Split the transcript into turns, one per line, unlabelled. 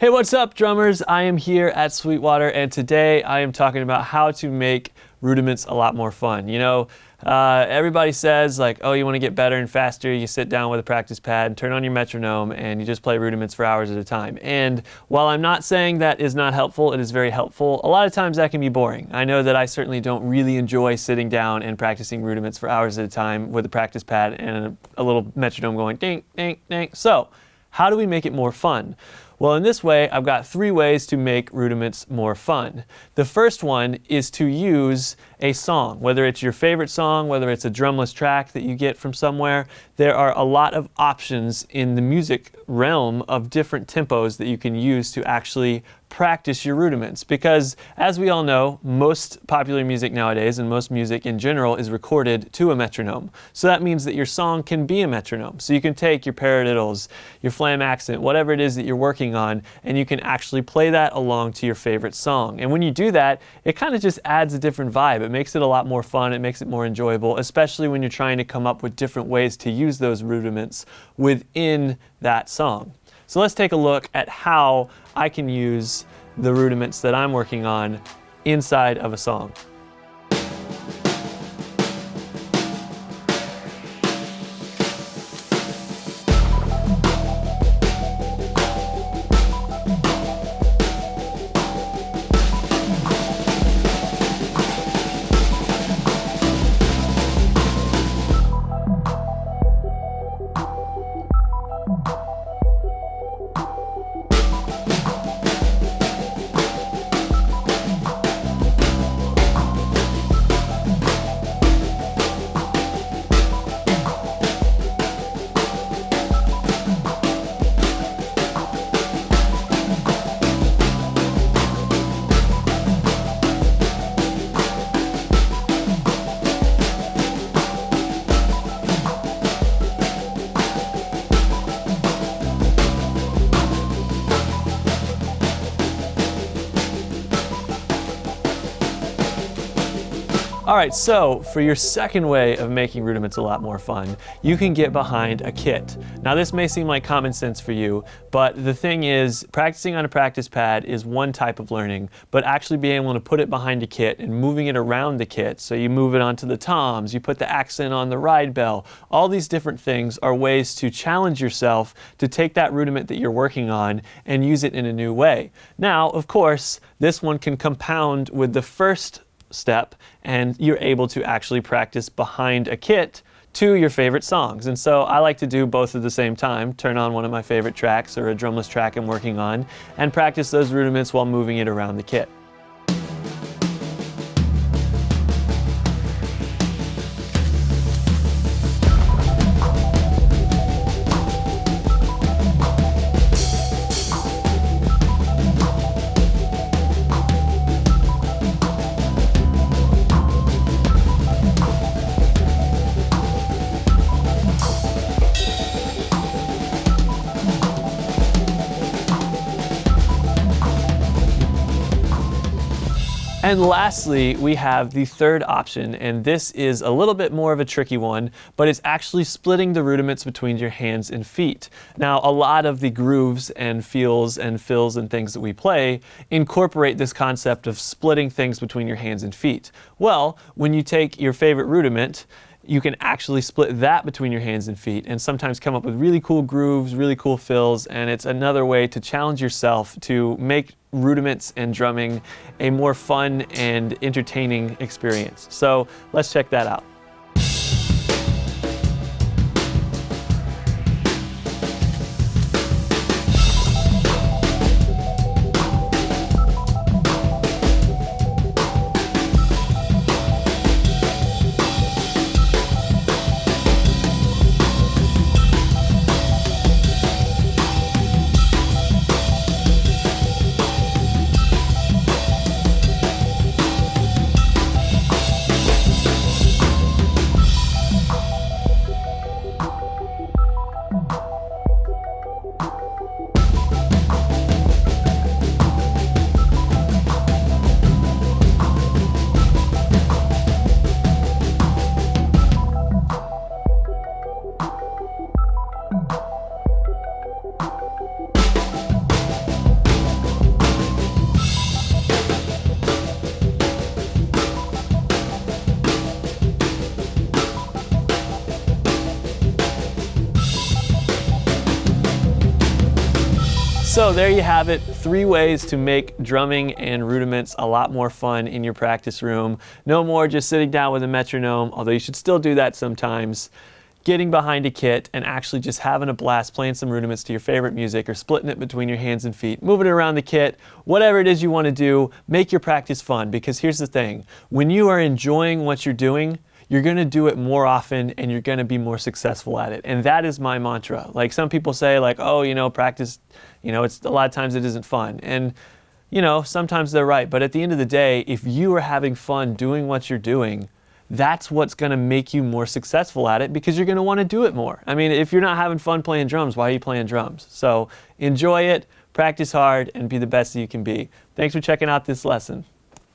Hey, what's up, drummers? I am here at Sweetwater, and today I am talking about how to make rudiments a lot more fun. You know, everybody says like, oh, you want to get better and faster, you sit down with a practice pad, turn on your metronome, and you just play rudiments for hours at a time. And while I'm not saying that is not helpful, it is very helpful. A lot of times that can be boring. I know that I certainly don't really enjoy sitting down and practicing rudiments for hours at a time with a practice pad and a little metronome going ding, ding, ding. So, how do we make it more fun? Well, in this way, I've got 3 ways to make rudiments more fun. The first one is to use a song, whether it's your favorite song, whether it's a drumless track that you get from somewhere. There are a lot of options in the music realm of different tempos that you can use to actually practice your rudiments, because as we all know, most popular music nowadays and most music in general is recorded to a metronome. So that means that your song can be a metronome. So you can take your paradiddles, your flam accent, whatever it is that you're working on, and you can actually play that along to your favorite song. And when you do that, it kind of just adds a different vibe. It makes it a lot more fun. It makes it more enjoyable, especially when you're trying to come up with different ways to use those rudiments within that song. So let's take a look at how I can use the rudiments that I'm working on inside of a song. All right, so for your second way of making rudiments a lot more fun, you can get behind a kit. Now this may seem like common sense for you, but the thing is, practicing on a practice pad is one type of learning, but actually being able to put it behind a kit and moving it around the kit, so you move it onto the toms, you put the accent on the ride bell, all these different things are ways to challenge yourself to take that rudiment that you're working on and use it in a new way. Now, of course, this one can compound with the first step, and you're able to actually practice behind a kit to your favorite songs. And so I like to do both at the same time, turn on one of my favorite tracks or a drumless track I'm working on, and practice those rudiments while moving it around the kit. And lastly, we have the third option, and this is a little bit more of a tricky one, but it's actually splitting the rudiments between your hands and feet. Now, a lot of the grooves and feels and fills and things that we play incorporate this concept of splitting things between your hands and feet. Well, when you take your favorite rudiment, you can actually split that between your hands and feet and sometimes come up with really cool grooves, really cool fills, and it's another way to challenge yourself to make rudiments and drumming a more fun and entertaining experience. So let's check that out. So there you have it, 3 ways to make drumming and rudiments a lot more fun in your practice room. No more just sitting down with a metronome, although you should still do that sometimes. Getting behind a kit and actually just having a blast playing some rudiments to your favorite music, or splitting it between your hands and feet, moving it around the kit, whatever it is you want to do, make your practice fun. Because here's the thing, when you are enjoying what you're doing, you're going to do it more often and you're going to be more successful at it. And that is my mantra. Like, some people say, like, oh, you know, practice, you know, it's a lot of times it isn't fun. And, you know, sometimes they're right. But at the end of the day, if you are having fun doing what you're doing, that's what's going to make you more successful at it, because you're going to want to do it more. I mean, if you're not having fun playing drums, why are you playing drums? So enjoy it, practice hard, and be the best that you can be. Thanks for checking out this lesson.